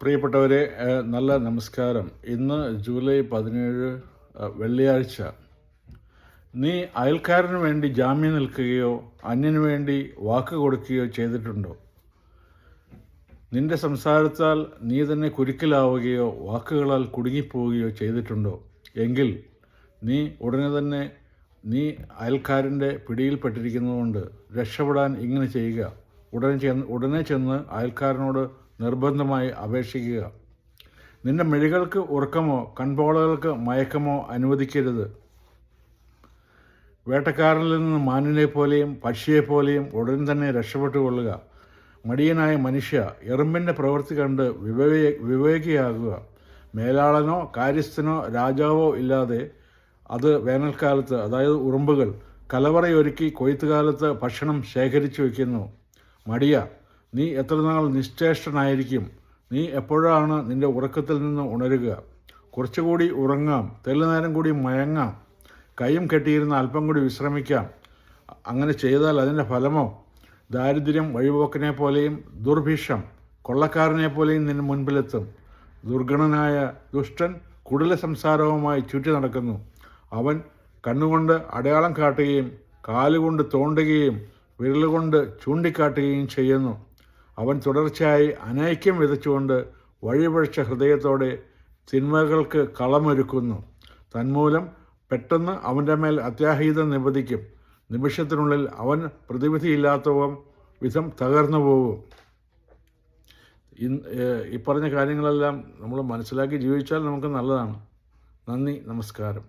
പ്രിയപ്പെട്ടവരെ, നല്ല നമസ്കാരം. ഇന്ന് ജൂലൈ 17 വെള്ളിയാഴ്ച. നീ അയൽക്കാരന് വേണ്ടി ജാമ്യം നിൽക്കുകയോ അന്യന് വേണ്ടി വാക്ക് കൊടുക്കുകയോ ചെയ്തിട്ടുണ്ടോ? നിന്റെ സംസാരത്താൽ നീ തന്നെ കുരുക്കിലാവുകയോ വാക്കുകളാൽ കുടുങ്ങിപ്പോവുകയോ ചെയ്തിട്ടുണ്ടോ? എങ്കിൽ നീ ഉടനെ തന്നെ അയൽക്കാരൻ്റെ പിടിയിൽപ്പെട്ടിരിക്കുന്നതുകൊണ്ട് രക്ഷപ്പെടാൻ ഇങ്ങനെ ചെയ്യുക. ഉടനെ ചെന്ന് അയൽക്കാരനോട് നിർബന്ധമായി അപേക്ഷിക്കുക. നിന്റെ മിഴികൾക്ക് ഉറക്കമോ കൺപോളകൾക്ക് മയക്കമോ അനുവദിക്കരുത്. വേട്ടക്കാരനിൽ നിന്ന് മാനിനെ പോലെയും പക്ഷിയെപ്പോലെയും ഉടൻ തന്നെ രക്ഷപ്പെട്ടുകൊള്ളുക. മടിയനായ മനുഷ്യ, എറുമ്പിൻ്റെ പ്രവൃത്തി കണ്ട് വിവേകിയാകുക. മേലാളനോ കാര്യസ്ഥനോ രാജാവോ ഇല്ലാതെ അത് വേനൽക്കാലത്ത്, അതായത് ഉറുമ്പുകൾ, കലവറയൊരുക്കി കൊയ്ത്തുകാലത്ത് ഭക്ഷണം ശേഖരിച്ചു വയ്ക്കുന്നു. മടിയ, നീ എത്ര നാൾ നിശ്ചേഷ്ടനായിരിക്കും? നീ എപ്പോഴാണ് നിന്റെ ഉറക്കത്തിൽ നിന്ന് ഉണരുക? കുറച്ചുകൂടി ഉറങ്ങാം, തെല്ലുനേരം കൂടി മയങ്ങാം, കൈയും കെട്ടിയിരുന്ന് അല്പം കൂടി വിശ്രമിക്കാം. അങ്ങനെ ചെയ്താൽ അതിൻ്റെ ഫലമോ? ദാരിദ്ര്യം വഴിപോക്കനെ പോലെയും ദുർഭിക്ഷം കൊള്ളക്കാരനെ പോലെയും നിന്റെ മുൻപിലെത്തും. ദുർഗണനായ ദുഷ്ടൻ കുടില സംസാരവുമായി ചുറ്റി നടക്കുന്നു. അവൻ കണ്ണുകൊണ്ട് അടയാളം കാട്ടുകയും കാലുകൊണ്ട് തോണ്ടുകയും വിരലുകൊണ്ട് ചൂണ്ടിക്കാട്ടുകയും ചെയ്യുന്നു. അവൻ തുടർച്ചയായി അനൈക്യം വിതച്ചുകൊണ്ട് വഴിപഴച്ച ഹൃദയത്തോടെ തിന്മകൾക്ക് കളമൊരുക്കുന്നു. തന്മൂലം പെട്ടെന്ന് അവൻ്റെ മേൽ അത്യാഹിതം നിപതിക്കും. നിമിഷത്തിനുള്ളിൽ അവൻ പ്രതിവിധിയില്ലാത്ത വിധം തകർന്നു പോകും. ഈ പറഞ്ഞ കാര്യങ്ങളെല്ലാം നമ്മൾ മനസ്സിലാക്കി ജീവിച്ചാൽ നമുക്ക് നല്ലതാണ്. നന്ദി, നമസ്കാരം.